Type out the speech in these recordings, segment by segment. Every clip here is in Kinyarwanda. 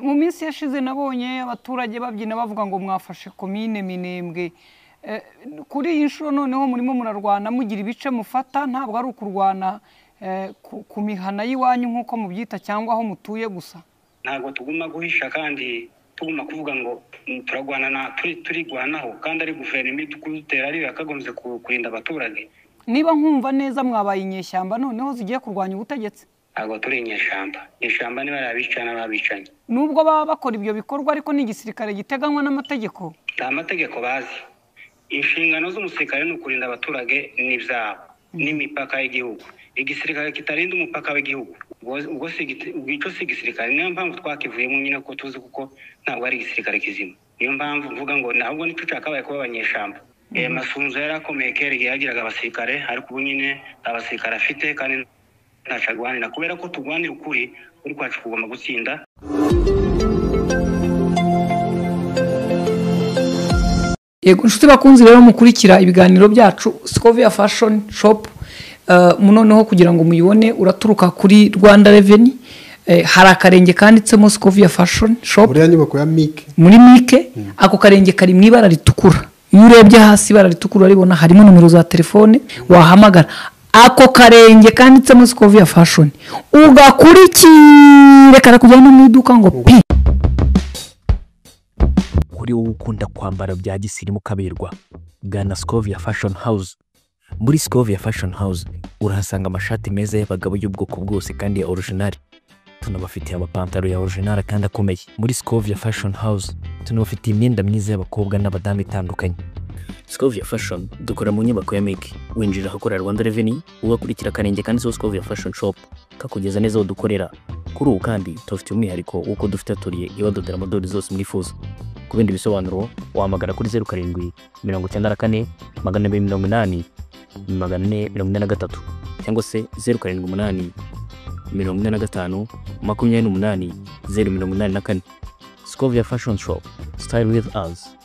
mu minsi yashize nabonye abaturage babyina bavuga ngo mwafashe komine Minembwe. Kuri iyi nshuro noneho murimo murarwana mugira ibice mufata, ntabwo ari ukurwana ku mihana y'iwanyu nk'uko mubyita cyangwa aho mutuye gusa? Ntabwo tuguma guhisha kandi tuguma kuvuga ngo turagwana turigwanaho, kandi ari guverinoma idutera ari yakagombye kurinda abaturage. Niba nkumva neza mwabaye inyeshyamba noneho zigiye kurwanya ubutegetsi? Ntabwo turi inyeshyamba niba arabicana babicanye. Nubwo baba bakora ibyo bikorwa ariko n'igisirikare giteganywa n'amategeko. Nta mategeko bazi. Inshingano z'umusirikare ni ukurinda abaturage n'ibyabo n'imipaka y'igihugu. Igisirikare kitarinda umupaka w'igihugu ubwo si igisirikare. Niyo mpamvu twakivuyemo nyine ko tuzi kuko ntabwo ari igisirikare kizima. Niyo mpamvu mvuga ngo ntabwo ntitucakabaye kuba abanyeshyamba. Masunzu yarakomeye kera igihe yagiraga abasirikare, ariko ubu nyine abasirikare afite kandi ntacagwanira, kubera ko turwanira ukuri kwacu kugomba gutsinda. Yego nshuti bakunzi rero mukurikira ibiganiro byacu Scovia Fashion Shop, noneho kugira ngo muyibone uraturuka kuri Rwanda Revenue, hari akarenge kanditsemo Scovia Fashion Shop muri nyubako ya Mike, muri Mike. Ako karenge kari mu ibara ritukura, iyo urebye hasi ibara ritukura ribona harimo nomero za telefone wahamagara. Ako karenge kanditsemo Scovia Fashion ugakurikire karakujyana mu iduka ngo pi. Kuri wowe ukunda kwambara bya gisirimu kaberwa, gana Scovia Fashion House. Muri Scovia Fashion House urahasanga amashati meza y'abagabo y'ubwoko bwose kandi ya original. Tunabafitiye amapantaro ya original kandi akomeye. Muri Scovia Fashion House tunabafitiye imyenda myiza y'abakobwa n'abadamu itandukanye. Scovia Fashion dukora mu nyubako ya Mike. Winjira ahakorera Rwanda Revenue ugakurikira akarenge kanditseho Scovia Fashion Shop kakugeza neza aho dukorera. Kuri ubu kandi tufite umwihariko w'uko dufite aturiye ibadodera modeli zose mwifuza. Ku bindi bisobanuro wahamagara kuri 07 94 280 443 cyangwa se 07 45 28 084. Scovia Fashion Shop, style with us.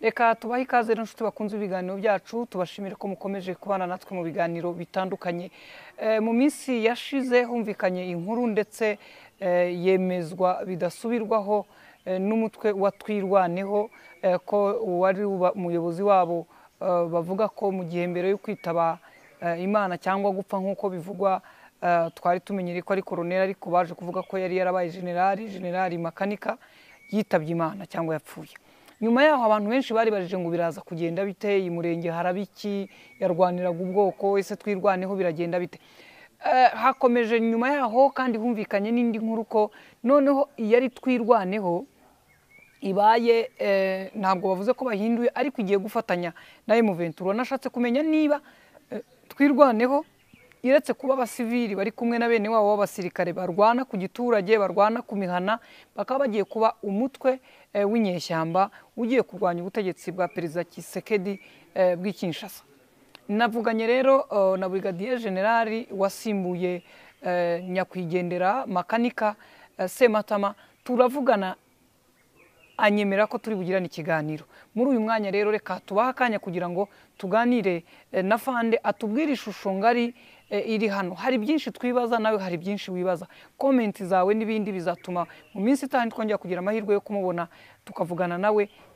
Reka tubahe ikaze n'inshuti bakunze ibiganiro byacu, tubashimire ko mukomeje kubana natwe mu biganiro bitandukanye. Mu minsi yashize humvikanye inkuru ndetse yemezwa bidasubirwaho n'umutwe wa Twirwaneho ko wari umuyobozi wabo bavuga ko mu gihe mbere yo kwitaba Imana cyangwa gupfa nk'uko bivugwa, twari tumenyereye ko ari koroneli, ariko baje kuvuga ko yari yarabaye generali makanika yitabye Imana cyangwa yapfuye. Nyuma yaho abantu benshi bari barije ngo biraza kugenda bite, iyi murenge harabiki, yarwaniraga ubwoko, ese Twirwaneho biragenda bite? Hakomeje nyuma yaho kandi humvikanye n'indi nkuru ko noneho yari Twirwaneho ibaye ntabwo bavuze ko bahinduye, ariko igiye gufatanya na M23. Nashatse kumenya niba Twirwaneho iretse kuba abasivili bari kumwe na bene wabo b'abasirikare barwana ku giturage, barwana ku mihana, bakaba bagiye kuba umutwe w'inyeshyamba ugiye kurwanya ubutegetsi bwa Perezida Tshisekedi bw'Kinshasa. Navuganye rero na Brigadier General wasimbuye nyakwigendera makanika Sematama, turavugana anyemera ko turi bugirana ikiganiro. Muri uyu mwanya rero reka tubaha akanya kugira ngo tuganire na Fande atubwire ishusho ngari iri hano. Hari byinshi twibaza, nawe hari byinshi wibaza. Comment zawe n'ibindi bizatuma mu minsi itanu twongera kugira amahirwe yo kumubona tukavugana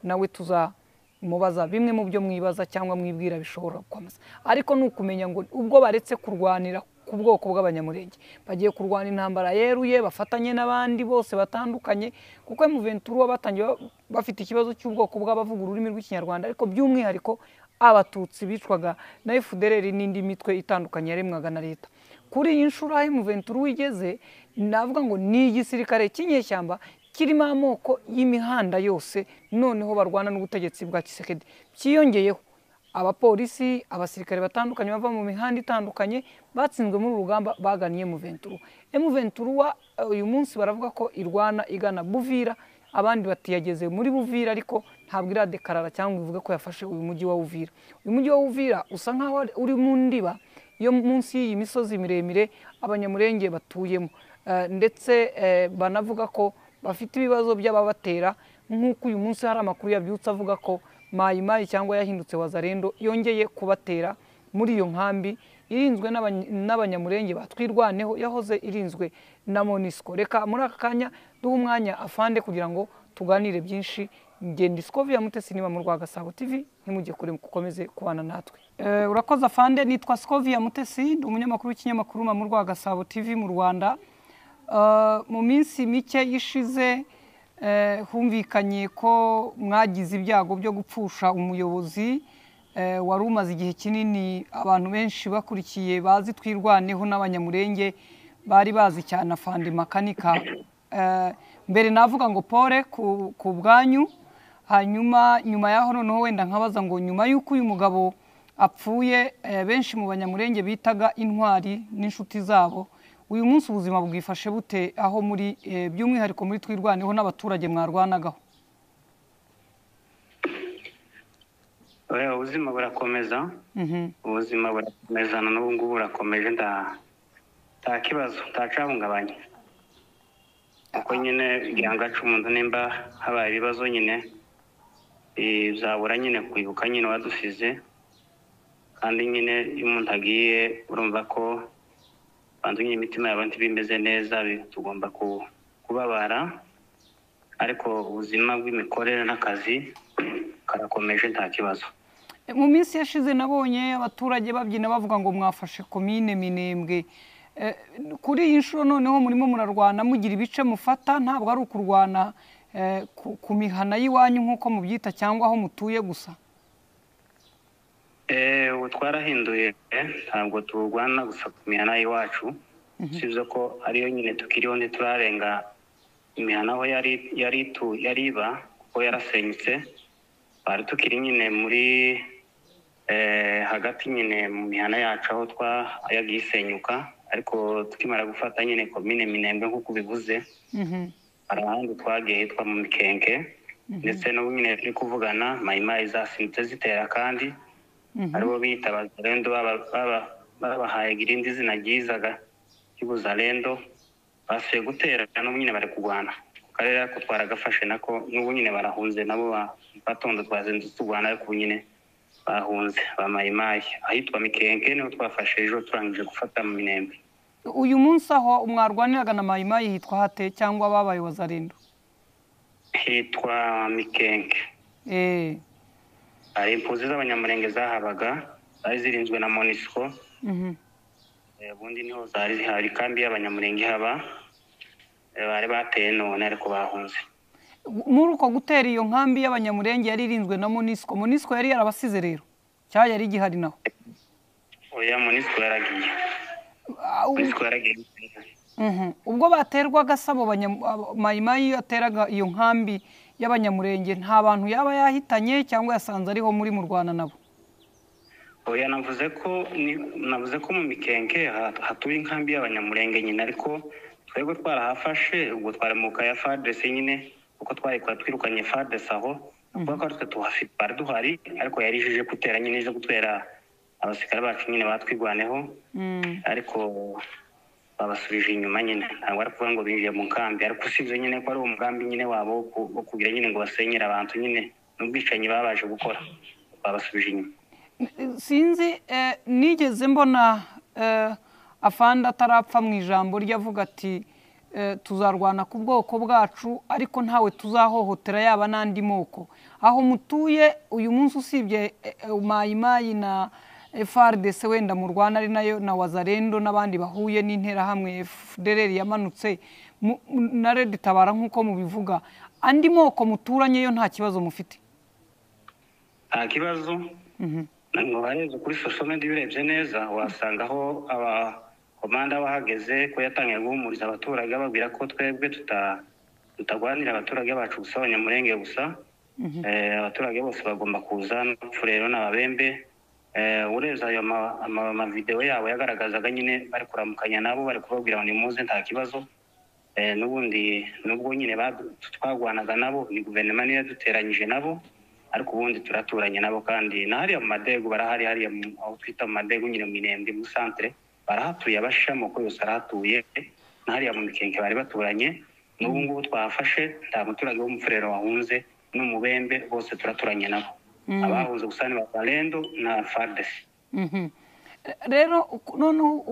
nawe tuzamubaza bimwe mu byo mwibaza cyangwa mwibwira bishobora kwamaza. Ariko nukumenya ngo ubwo baretse kurwanira ku bwoko bw'abanyamurenge bagiye kurwana intambara yeruye bafatanye n'abandi bose batandukanye, kuko M23 batangiye bafite ikibazo cy'ubwoko bw'abavuga ururimi rw'Ikinyarwanda, ariko by'umwihariko abatutsi bicwaga na FDLR n'indi mitwe itandukanye yaremwaga na leta. Kuri iyi nshuro M23 igeze, navuga ngo ni igisirikare cy'inyeshyamba kirimo amoko y'imihanda yose, noneho barwana n'ubutegetsi bwa Tshisekedi. Cyiyongeyeho abapolisi, abasirikare batandukanye bava mu mihanda itandukanye batsinzwe muri urugamba baganiye M23. M23 uyu munsi baravuga ko irwana igana Buvira, abandi batiyageze muri Buvira, ariko ntabwo iradekarara cyangwa ivuga ko yafashe uyu mujyi wa Buvira. Uyu mujyi wa Buvira usa nkaho uri mu ndiba yo munsi y'iyi misozi miremire abanyamurenge batuyemo, ndetse banavuga ko bafite ibibazo by'ababatera, nk'uko uyu munsi hari amakuru yabyutse avuga ko Mayi Mayi cyangwa yahindutse Wazalendo yongeye kubatera muri iyo nkambi irinzwe n'abanyamurenge batwirwaneho yahoze irinzwe na MONUSCO. Reka muri aka kanya duha umwanya afande kugira ngo tuganire byinshi. Ngende Scovia Mutesi niba mu Rwagasabo TV, ntimujye kure mukomeze kubana natwe. Urakoze afande, nitwa Scovia Mutesi, ndi umunyamakuru w'ikinyamakuru mu Rwagasabo TV mu Rwanda. Mu minsi mike yishize humvikanye ko mwagize ibyago byo gupfusha umuyobozi wari umaze igihe kinini abantu benshi bakurikiye bazi twirwaneho n'abanyamurenge bari bazi cyane afande Makanika. Mbere navuga ngo pole ku bwanyu, hanyuma nyuma yaho noneho wenda nkabaza ngo nyuma y'uko uyu mugabo apfuye benshi mu banyamurenge bitaga intwari n'inshuti zabo, uyu munsi ubuzima bwifashe bute aho muri by'umwihariko muri twirwaneho n'abaturage mwarwanagaho? Ubuzima burakomeza, ubuzima burakomeza n'ubu ngubu burakomeje, nta kibazo ntacahungabanye. Uko nyine gihangaca umuntu nimba habaye ibibazo nyine bizabura nyine kwibuka nyine wadusize, kandi nyine iyo umuntu agiye urumva ko bantu nyine imitima y'abantu bimeze neza, tugomba kubabara, ariko ubuzima bw'imikorere n'akazi karakomeje nta kibazo. Mu minsi yashize nabonye abaturage babyina bavuga ngo mwafashe komine Minembwe. Kuri iyi nshuro noneho murimo murarwana mugira ibice mufata, ntabwo ari ukurwana ku mihana y'iwanyu nk'uko mubyita cyangwa aho mutuye gusa? Ubu twarahinduye, ntabwo turwana gusa ku mihana y'iwacu, usibye ko ariyo nyine tukiriho ntiturarenga imihana aho yari iba kuko yarasenyutse. Bari tukiri nyine muri hagati nyine mu mihana yacu aho yagiye isenyuka, ariko tukimara gufata nyine komine Minembwe nk'uko bivuze, hari ahandi twagiye hitwa mu Mikenke, ndetse n'ubu nyine turi kuvugana mayimayi zasimbutse zitera, kandi aribo bita abazalendo babahaye irindi zina ryizaga ry'ubuzalendo, basuye gutera n'ubu nyine bari kurwana ku karere ariko twaragafashe nako, n'ubu nyine barahunze nabo, batondo twazindutse turwana ariko ubu nyine bahunze ba mayimayi. Ahitwa Mikenke niho twafashe ejo turangije gufata mu Minembwe. Uyu munsi aho mwarwaniraga na mayimayi hitwa hate cyangwa babaye wazalendo? Hitwa Mikenke. Hari impunzi z'abanyamurenge zahabaga, zari zirinzwe na MONUSCO. Ubundi niho zari zihari, kandi y'abanyamurenge haba bari bateye none ariko bahunze. Muri uko gutera iyo nkambi y'abanyamurenge yari irinzwe na MONUSCO, MONUSCO yari yarabasize rero cyangwa yari igihari naho? Oya, MONUSCO yaragiye. Ubwo baterwaga sabo mayimayi ateraga iyo nkambi y'abanyamurenge, nta bantu yaba yahitanye cyangwa yasanze ariho muri mu Rwanda nabo? Oya, navuze ko mu Mikenke hatuye inkambi y'abanyamurenge nyine, ariko twebwe twarahafashe ubwo twari mu kaya FARDC nyine, kuko twirukanye FARDC aho, kuko twe twari duhari, ariko yarijije gutera nyine, ije gutera abasirikare bacu nyine batwirwaneho, ariko babasubije inyuma nyine. Ntabwo ari kuvuga ngo binjiye mu nkambi, ariko usibye nyine ko ari umugambi nyine wabo wo kugira nyine ngo basenyere abantu nyine n'ubwicanyi babaje gukora, babasubije inyuma. Sinzi, nigeze mbona afande atarapfa mu ijambo ryavuga ati tuzarwana ku bwoko bwacu ariko ntawe tuzahohotera yaba n'andi moko. Aho mutuye uyu munsi usibye mayimayi na FARDC wenda mu Rwanda ari nayo na wazalendo n'abandi bahuye n'interahamwe FDLR yamanutse na Red Tabara nk'uko mubivuga, andi moko muturanye yo nta kibazo mufite? Nta kibazo. Ngo bareze kuri social media birebye neza wasangaho abakomanda bahageze ko yatangiye guhumuriza abaturage babwira ko twebwe tutagwanira abaturage bacu gusa, abanyamurenge gusa, abaturage bose bagomba kuza, n'abafurero n'ababembe. Ureza ayo amavideo yabo yagaragazaga nyine bari kuramukanya nabo, bari kubabwira ngo nimuze nta kibazo. N'ubundi nubwo nyine twagwanaga nabo, ni guverinoma niyo yaduteranyije nabo, ariko ubundi turaturanye nabo, kandi na hariya mu Madegu barahari, hariya aho twita mu Madegu nyine mu Minembwe mu centre barahatuye, abashamoko yose arahatuye, na hariya mu Mikenke bari baturanye. N'ubu ngubu twafashe nta muturage w'umufurero wahunze n'umubembe, bose turaturanye nabo. Abahunze gusa ni bazalendo na FARDC. rero noneho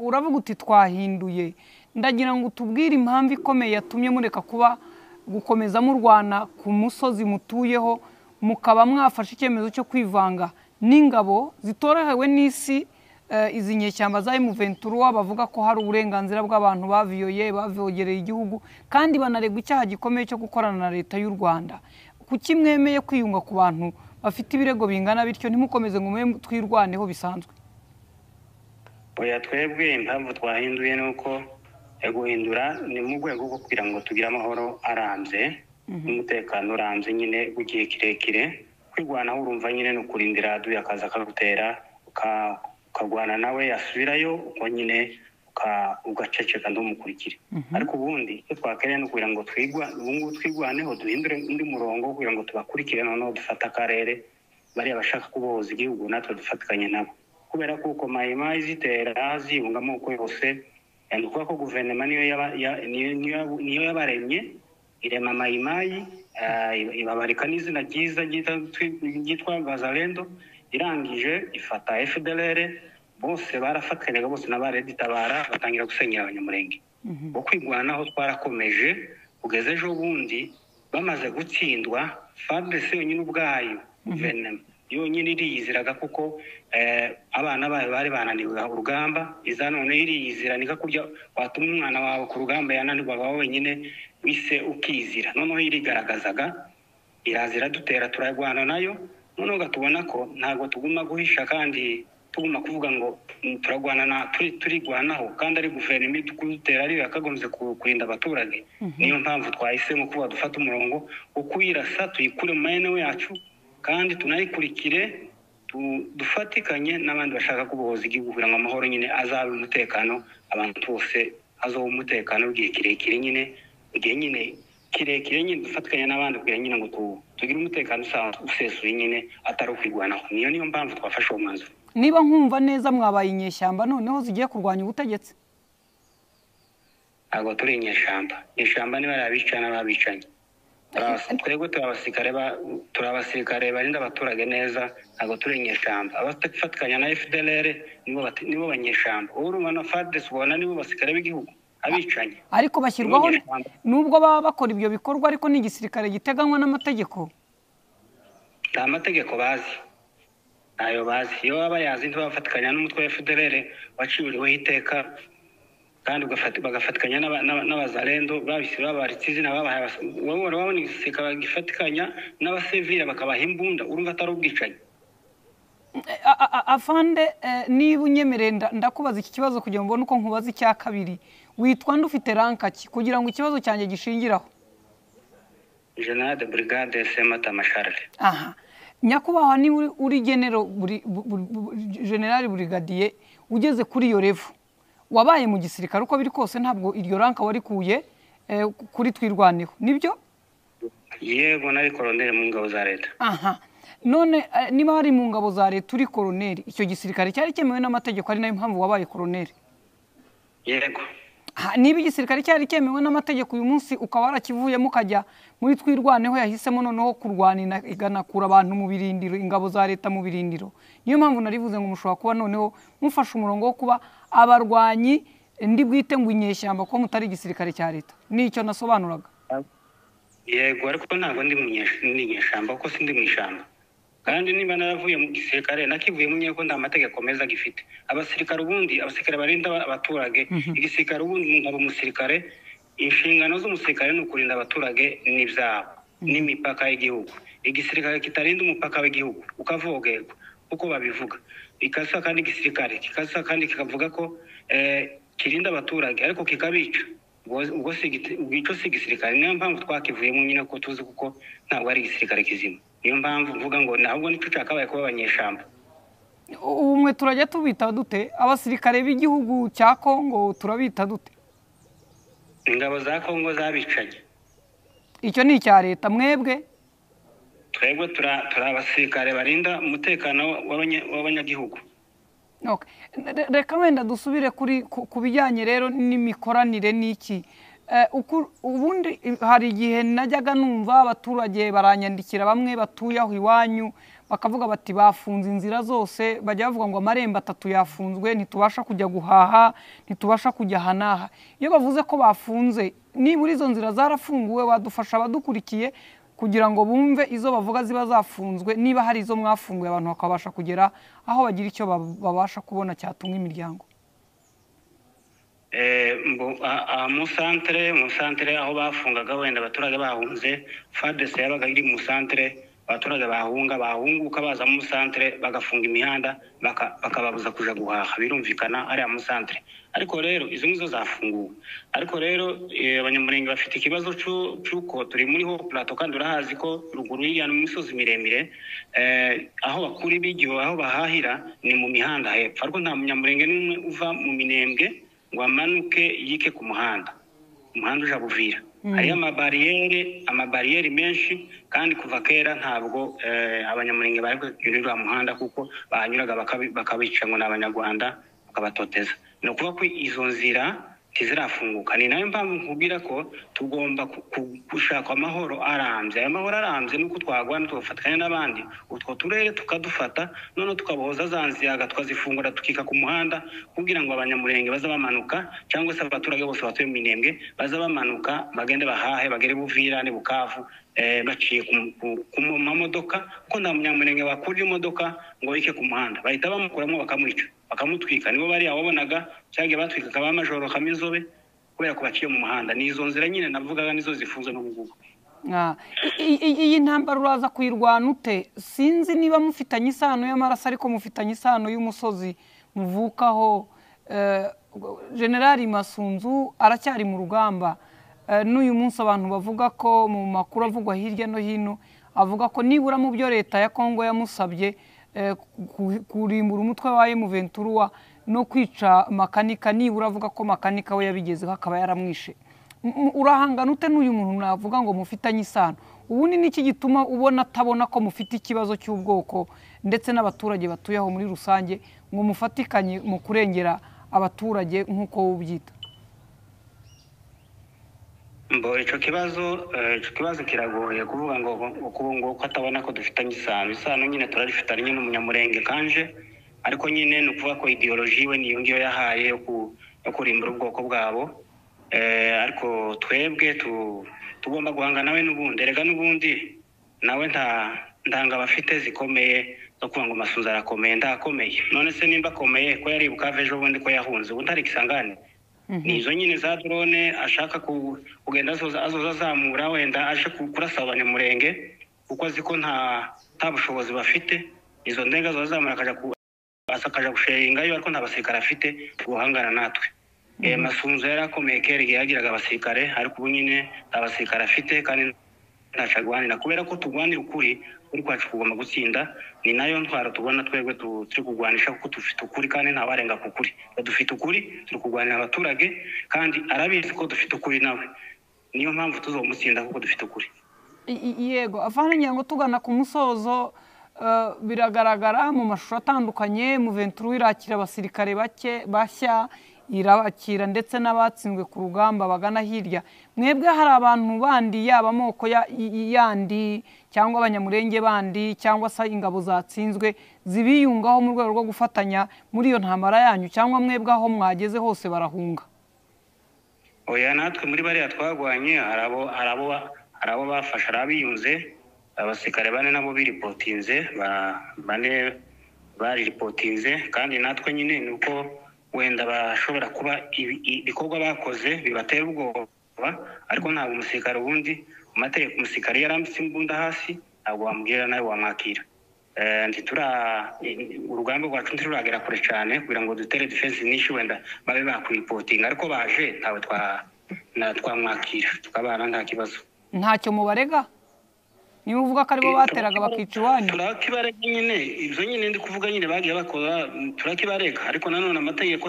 uravuga uti twahinduye, ndagira ngo tubwire impamvu ikomeye yatumye mureka kuba gukomeza murwana ku musozi mutuyeho, mukaba mwafashe icyemezo cyo kwivanga n'ingabo zitorohewe n'isi, izi nyeshyamba za M23 bavuga ko hari uburenganzira bw'abantu baviyoye bavogereye igihugu kandi banaregwa icyaha gikomeye cyo gukorana na leta y'u Rwanda. Kuki mwemeye kwiyunga ku bantu bafite ibirego bingana bityo ntimukomeze ngo mwe twirwaneho bisanzwe? Oya, twebwe impamvu twahinduye nuko guhindura ni mu rwego rwo kugira ngo tugire amahoro arambye n'umutekano urambye nyine w'igihe kirekire. Kwirwanaho urumva nyine no kurindira duya akaza akagutera ukagwana nawe yasubirayo uko nyine ugaceceka ndumukurikire. Ariko ubundi icyo twakeneye no kugira ngo twigwaneho duhindure undi murongo kugira ngo tubakurikire, noneho dufata akarere bari bashaka kubohoza igihugu natwe dufatikanye nabo, kubera ko uko mayimayi zitera zibungamo uko yose nuko ko guverinoma niyo yabaremye irema mayimayi ibabarika n'izina ryiza ryitwa Bazalendo, irangije ifata FDLR, bose barafatkanyaga bose n'abareditabara batangira gusenyera abanyamurenge. Kwigwanaho twarakomeje kugeza ejo bundi bamaze gutsindwa. FARDC yonyine ubwayo guverinoma yonyine iriyiziraga kuko abana bayo bari bananiwe urugamba, iza none iriyiziranika kurya watuma umwana wawe ku rugamba yananirwaga wenyine wise ukizira. Noneho irigaragazaga irazira dutera turarwana nayo, noneho gatubona ko ntabwo tuguma guhisha kandi tuguma kuvuga ngo turagwana turigwanaho kandi ari guverinoma idutera ari yakagombye kurinda abaturage. Niyo mpamvu twahisemo kuba dufata umurongo wo kuyirasa tuyikure mu mahene yacu kandi tunayikurikire dufatikanye n'abandi bashaka kubohoza igihugu kugira ngo amahoro nyine azabe umutekano, abantu bose azoba umutekano w'igihe kirekire nyine igihe nyine kirekire nyine dufatikanye n'abandi kugira nyine ngo tugire umutekano usesuye nyine atari ukwigwanaho. Niyo mpamvu twafashe uwo mwanzuro. Niba nkumva neza mwabaye inyeshyamba noneho zigiye kurwanya ubutegetsi? Ntabwo turi inyeshyamba niba arabicana babicanye. Twebwe turi abasirikare barinda abaturage neza, ntabwo turi inyeshyamba. Abafatikanya na FDLR nibo banyeshyamba. Urumva na FARDC ubona nibo basirikare b'igihugu abicanye. Ariko bashyirwaho nubwo baba bakora ibyo bikorwa, ariko ni igisirikare giteganywa n'amategeko. Nta mategeko bazi, ntayo bazi. Iyo baba yazi ntibafatikanya n'umutwe wa FDLR waciburiweho iteka kandi bagafatikanya n'abazalendo babisira babaritse izina babahaye. Wabona igisirikare gifatikanya n'abasivile bakabaha imbunda, urumva atari ubwicanyi? Afande, niba unyemereye ndakubaza iki kibazo kugira ngo mbone uko nkubaza icya kabiri. Witwa nde, ufite ranka ki kugira ngo ikibazo cyanjye gishingiraho? General de Brigade Semata Masharle. Aha, nyakubahwa, ni uri general brigadier ugeze kuri iyo level, wabaye mu gisirikare uko biri kose, ntabwo iryo ranka warikuye kuri twirwaneho, nibyo? Yego, nari koloneli mu ngabo za leta. Aha, none niba wari mu ngabo za leta uri koloneli, icyo gisirikare cyari cyemewe n'amategeko, ari nayo mpamvu wabaye koloneli? Yego. Niba igisirikare cyari cyemewe n'amategeko uyu munsi ukaba warakivuyemo ukajya muri twirwaneho, yahisemo noneho kurwanira iganakura abantu mu birindiro, ingabo za leta mu birindiro, niyo mpamvu narivuze ngo mushobora kuba noneho mufashe umurongo wo kuba abarwanyi ndi bwite ngo inyeshyamba ko mutari igisirikare cya leta. Nicyo nasobanuraga. Yego, ariko ntabwo ndi inyeshyamba kuko sindi mu ishyamba. Kandi niba naravuye mu gisirikare nakivuye mu nyeko nda amategeko meza gifite. Abasirikare barinda abaturage, igisirikare ubundi ngabo umusirikare, inshingano z'umusirikare no kurinda abaturage n'ibyabo n'imipaka y'igihugu. Igisirikare kitarinda umupaka w'igihugu ukavogerwa uko babivuga, ikasa kandi igisirikare kikasa kandi kikavuga ko kirinda abaturage ariko kikabica, ubwo si igisirikare. Niyo mpamvu twakivuyemo nyine ko tuzi kuko ntabwo ari igisirikare kizima. Niyo mpamvu mvuga ngo ntabwo nicyo cyakabaye kuba abanyeshyamba. Umwe turajya tubita dute? Abasirikare b'igihugu cya Kongo turabita dute? Ingabo za Kongo zabicanye. Icyo ni icya leta. Mwebwe? Twebwe turi abasirikare barinda umutekano w'abanyagihugu. Reka wenda dusubire ku bijyanye rero n'imikoranire n'iki. Ubundi hari igihe najyaga numva abaturage baranyandikira, bamwe batuye aho iwanyu bakavuga bati bafunze inzira zose, bajya bavuga ngo amarembo 3 yafunzwe, ntitubasha kujya guhaha, ntitubasha kujya hanaha. Iyo bavuze ko bafunze, nibura izo nzira zarafunguwe, wadufasha abadukurikiye kugira ngo bumve izo bavuga ziba zafunzwe, niba hari izo mwafunguye abantu bakabasha kugera aho bagira icyo babasha kubona cyatunga imiryango. Mu santere aho bafungaga wenda abaturage bahunze, FARDC yabaga iri mu santere, abaturage bahunguka baza mu santere bagafunga imihanda bakababuza kuja guhaha, birumvikana ari mu santere. Ariko rero izo nizo zafunguwe. Ariko rero abanyamurenge bafite ikibazo cyuko turi muri ho plateau kandi urahazi ko ruguru y'ya misozi miremire, aho bakuri bijyo aho bahahira ni mu mihanda hepfo. Ariko nta munyamurenge n'umwe uva mu Minembwe ngo amanuke yike ku muhanda uja Buvira. Hari amabariyeri menshi, kandi kuva kera ntabwo abanyamurenge bari kwirira muhanda kuko bahanyuraga bakabica ngo n'abanyarwanda bakabatoteza. No kuba ko izo nzira tizirafunguka. Ni nayo mpamvu nkubwira ko tugomba gushaka amahoro arambye. Amahoro arambye nuko twagwana tugafatanya n'abandi, utwo turere tukadufata, none tukaboza zanziyaga twazifungura tukika ku muhanda kugira ngo abanyamurenge baza bamanuka, cyangwa se abaturage bose batuye mu Minembwe baza bamanuka bagende bahahe bagere Buvira ne Bukavu baciye ku mamodoka, ko nta munyamurenge wakurira imodoka ngo yike ku muhanda, bahita bamukuramo bakamwica bakamutwika. Nibo bari ababonaga cyangwa batwika kaba amajoro kamizobe kubera ko baciye mu muhanda. Ni izo nzira nyine navugaga nizo zifunze n'ubugugu. Iyi ntambara uraza kuyirwana ute? Sinzi niba mufitanye isano y'amaraso, ariko mufitanye isano y'umusozi muvukaho. Generali Masunzu aracyari mu rugamba. N'uyu munsi abantu bavuga ko mu makuru avugwa hirya no hino avuga ko nibura mu byo leta ya Kongo yamusabye kurimbura umutwe wa M23 no kwica makanika, nibura avuga ko makanika we yabigezeho akaba yaramwishe. Urahangana ute n'uyu muntu navuga ngo mufitanye isano? Ubundi niki gituma ubona atabona ko mufite ikibazo cy'ubwoko ndetse n'abaturage batuye aho muri rusange ngo mufatikanye mu kurengera abaturage nk'uko ubyita? Ico kibazo kiragoye kuvuga ngo ko atabona ko dufitanye isano nyine turarifitanye n'umunyamurenge kanje, ariko nyine no kuvuga ko ideology we niyo ngiyo yahaye yo kurimbura ubwoko bwabo. Ariko twebwe tugomba guhangana nawe n'ubundi. Erega n'ubundi nawe ndanga bafite zikomeye zo kuvuga ngo Masunzu arakomeye, ndakomeye. None se nimba akomeye ko yari Bukavu ejo bundi ko yahunze, ubu ntari Kisangani. Nizo nyine za drone ashaka kugenda azoza zamura wenda aje kurasa abanyamurenge kuko aziko nta bushobozi bafite. Izo ndenga zazamura akaja gusharingayo, ariko nta basirikare afite guhangana natwe. Masunzu yarakomeye kera yagiraga abasirikare, ariko ubu nyine nta basirikare afite kandi ntacagwanira, kubera ko tugwanira ukuri kwacu kugomba gutsinda. Ni nayo ntwaro tubona twebwe turi kugwanisha kuko dufite ukuri kandi nta barenga ku kuri. Dufite ukuri, turi kugwanira abaturage kandi arabizi ko dufite ukuri nawe. Niyo mpamvu tuzomutsinda kuko dufite ukuri. Yego, afana nyango tugana ku musozo, biragaragara mu mashusho atandukanye M23 irakira abasirikare bashya, irabakira ndetse n'abatsinzwe ku rugamba bagana hirya. Mwebwe hari abantu bandi yaba amoko yandi cyangwa abanyamurenge bandi cyangwa se ingabo zatsinzwe zibiyungaho mu rwego rwo gufatanya muri iyo ntambara yanyu, cyangwa mwebwe aho mwageze hose barahunga? Oya, natwe muri bariya twagwanye harabo bafasha arabiyunze. Abasirikare bane nabo biripotinze, bane baripotinze, kandi natwe nyine nuko wenda bashobora kuba ibikorwa bakoze bibatera ubwoba, ariko ntabwo umusirikare ubundi amategeko umusirikare yarambitse imbunda hasi ntabwo wamubwira nawe wamwakira. Urugamba rwacu ntiruragera kure cyane kugira ngo dutere defense nishi wenda babe bakwipotinga, ariko baje ntawe twamwakira tukabana nta kibazo. Ntacyo mubarega? Niba uvuga ko aribo bateraga bakica iwanyu? Turakibarega nyine, ibyo nyine ndi kuvuga nyine bagiye bakora, turakibarega. Ariko nanone amategeko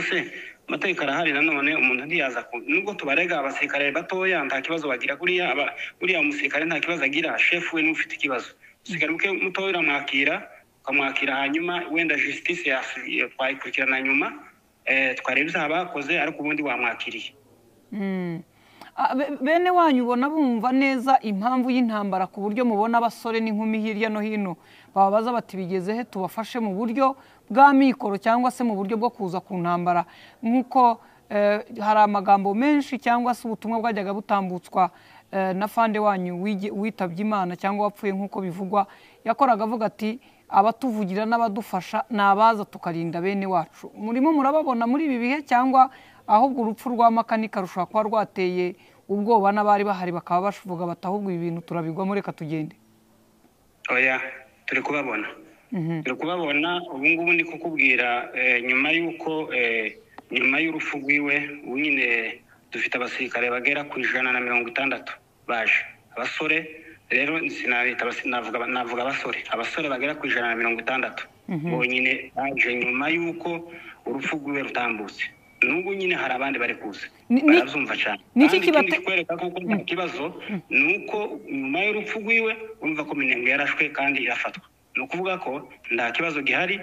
arahari, nanone umuntu ntiyaza nubwo tubarega abasirikare batoya nta kibazo bagira. Buriya umusirikare nta kibazo agira, chef we n'ufite ikibazo. Umusirikare mutoya uramwakira, ukamwakira hanyuma wenda justice twayikurikirana nyuma twareba ibyaha bakoze, ariko ubundi wamwakiriye. bene wanyu ubona bumva neza impamvu y'intambara ku buryo mubona abasore n'inkumi hirya no hino bababaza bati bigeze he tubafashe mu buryo bwa mikoro cyangwa se mu buryo bwo kuza ku ntambara nk'uko hari amagambo menshi cyangwa se ubutumwa bwajyaga butambutswa na fande wanyu witabye Imana cyangwa wapfuye nk'uko bivugwa yakoraga avuga ati abatuvugira n'abadufasha nabaza tukarinda bene wacu murimo murababona muri ibi bihe cyangwa ahubwo urupfu rwa makanika rushobora kuba rwateye ubwoba n'abari bahari bakaba bashuvuga batahubwo ibi bintu turabigwamo reka tugende oya turi kubabona ubu ngubu ndi kukubwira nyuma y'urupfu rwiwe ubu nyine dufite abasirikare bagera ku 160 baje abasore rero navuga abasore bagera ku 160 bonyine baje nyuma y'uko urupfu rwiwe rutambutse n'ubu nyine hari abandi bari kuza barabyumva cyane niki kibate kwereka ko ikibazo nuko nyuma y'urupfu rwiwe urumva ko Minembwe yarashwe kandi irafatwa no kuvuga ko nta kibazo gihari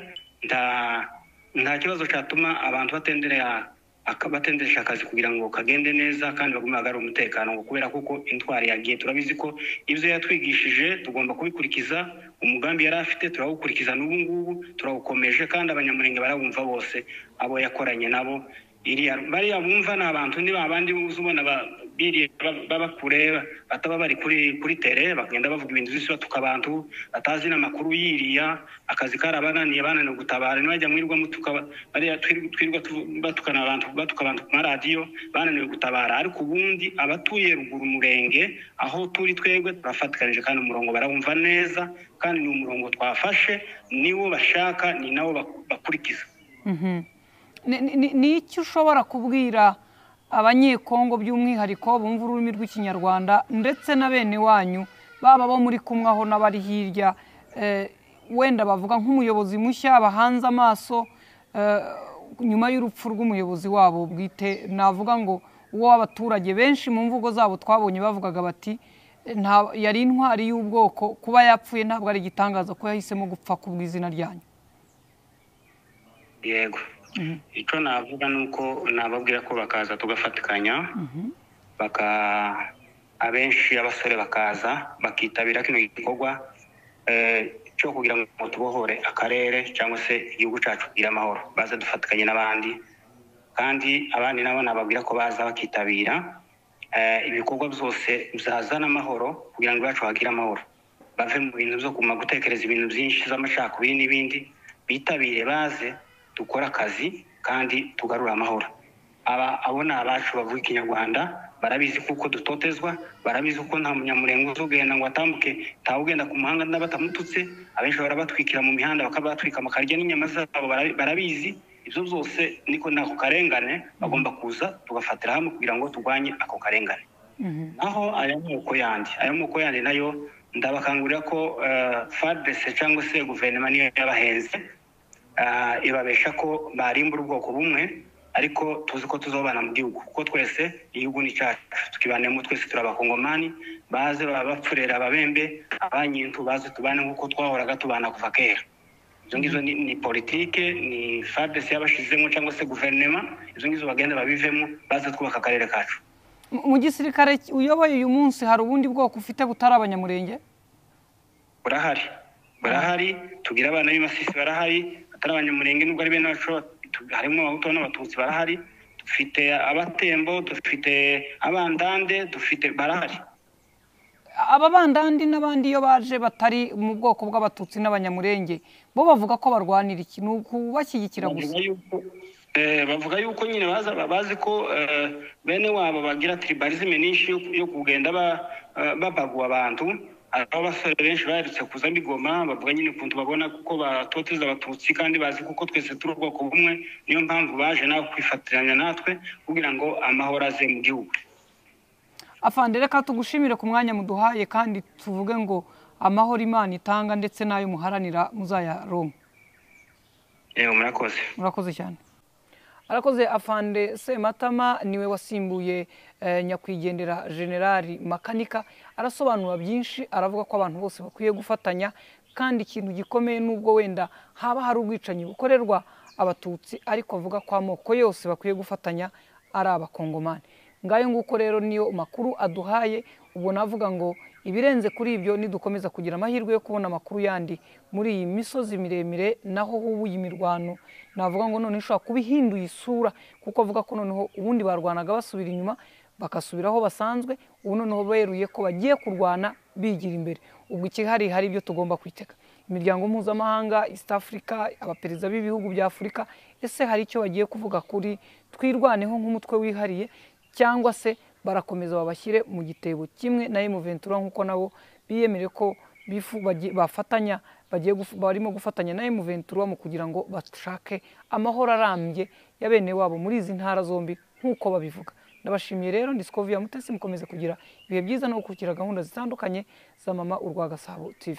nta kibazo cyatuma abantu batendesha akazi kugira ngo kagende neza kandi bagume bagara umutekano ngo kubera kuko intwari yagiye turabizi ko ibyo yatwigishije tugomba kubikurikiza umugambi yari afite turawukurikiza n'ubu ngubu turawukomeje kandi abanyamurenge barawumva bose abo yakoranye nabo bariya bumva ni abantu niba abandi uzubona baba kure bataba bari kuri tere bagenda bavuga ibintu byose batuka abantu batazi n'amakuru yiriya akazi karabananiye bananiwe gutabara nibajya mwirwa mutuka bariya twirwa batukana abantu ku maradiyo bananiwe gutabara ariko ubundi abatuye ruguru murenge aho turi twebwe turafatikanije kandi umurongo barawumva neza kandi ni umurongo twafashe niwo bashaka ni nawo bakurikiza ni iki ushobora kubwira abanyekongo by'umwihariko bumva ururimi rw'ikinyarwanda ndetse na bene wanyu baba bo muri kumwe aho n'abari hirya wenda bavuga nk'umuyobozi mushya bahanze amaso nyuma y'urupfu rw'umuyobozi wabo bwite navuga ngo uwo abaturage benshi mu mvugo zabo twabonye bavugaga bati yari intwari y'ubwoko kuba yapfuye ntabwo ari igitangaza ko yahisemo gupfa ku bw'izina ryanyu yego icyo navuga ni uko nababwira ko bakaza tugafatikanya abenshi abasore bakaza bakitabira kino gikorwa cyo kugira ngo tubohore akarere cyangwa se igihugu cyacu kugira amahoro baza dufatikanye n'abandi kandi abandi nabo nababwira ko baza bakitabira ibikorwa byose bizazana amahoro kugira ngo iwacu hagire amahoro bave mu bintu byo kuma gutekereza ibintu byinshi z'amacakubiri n'ibindi bitabire baze dukora akazi kandi tugarura amahoro abo ni abacu bavuga ikinyarwanda barabizi kuko dutotezwa barabizi ko nta munyamurenge uzogenda ngo atambuke ntawugenda ku muhanda n'abatamututse abenshi barabatwikira mu mihanda bakabatwika makarya n'inyama zabo barabizi ibyo byose niko nako karengane bagomba kuza tugafatira hamwe kugira ngo turwanye ako karengane naho aya moko yandi nayo ndabakangurira ko FARDC cyangwa se guverinoma niyo yabahenze ibabesha ko barimbura ubwoko bumwe ariko tuzi ko tuzobana mu gihugu kuko twese igihugu ni cyacu tukibanemo twese turabakongomani baze babapfurera ababembe abanyintu baze tubane nk'uko twahoraga tubana kuva kera izo ngizo ni politike ni FARDC yabashizemo cyangwa se guverinoma izo ngizo bagenda babivemo baze twubaka akarere kacu mu gisirikare uyoboye uyu munsi hari ubundi bwoko ufite butari abanyamurenge barahari tugira abana b'imasisi barahari atari abanyamurenge nubwo ari bene bacu harimo abahutu n'abatutsi barahari dufite abatembo dufite abandande dufite barahari ababandandi n'abandi iyo baje batari mu bwoko bw'abatutsi n'abanyamurenge bo bavuga ko barwanira iki ni ukubashyigikira gusa bavuga yuko nyine bazi ko bene wabo bagira tribalisme nyinshi yo kugenda babagwa abantu abo basore benshi baherutse kuza Bigoma bavuga nyine ukuntu babona kuko batoteza abatutsi kandi bazi kuko twese turi ubwoko bumwe niyo mpamvu baje nawe kwifatiranya natwe kugira ngo amahoro aze mu gihugu afande reka tugushimire ku mwanya muduhaye kandi tuvuge ngo amahoro Imana itanga ndetse n'ayo muharanira muzayaronka murakoze cyane arakoze afande Sematama niwe wasimbuye nyakwigendera generali Makanika arasobanura byinshi aravuga ko abantu bose bakwiye gufatanya kandi ikintu gikomeye nubwo wenda haba hari ubwicanyi bukorerwa abatutsi ariko avuga ko amoko yose bakwiye gufatanya ari abakongomani ngayo nguko rero niyo makuru aduhaye. Ubwo navuga ngo ibirenze kuri ibyo nidukomeza kugira amahirwe yo kubona amakuru yandi muri iyi misozi miremire naho hubuye imirwano, navuga ngo none ishobora kuba ihinduye isura, kuko avuga ko noneho ubundi barwanaga basubira inyuma bakasubiraho basanzwe, ubu noneho beruye ko bagiye kurwana bigira imbere. Ubwo ikihari hari ibyo tugomba kwitega. Imiryango mpuzamahanga, East Africa, abaperezida b'ibihugu bya Afurika, ese hari icyo bagiye kuvuga kuri twirwaneho nk'umutwe wihariye, cyangwa se barakomeza babashyire mu gitebo kimwe na M23 nk'uko nabo biyemere ko bafatanya barimo gufatanya na M23 mu kugira ngo bashake amahoro arambye ya bene wabo muri izi ntara zombi nk'uko babivuga. Ndabashimiye rero, ndi Scovia Mutesi, mukomeze kugira ibihe byiza no gukurikira gahunda zitandukanye za Mama Urwa Gasabo TV.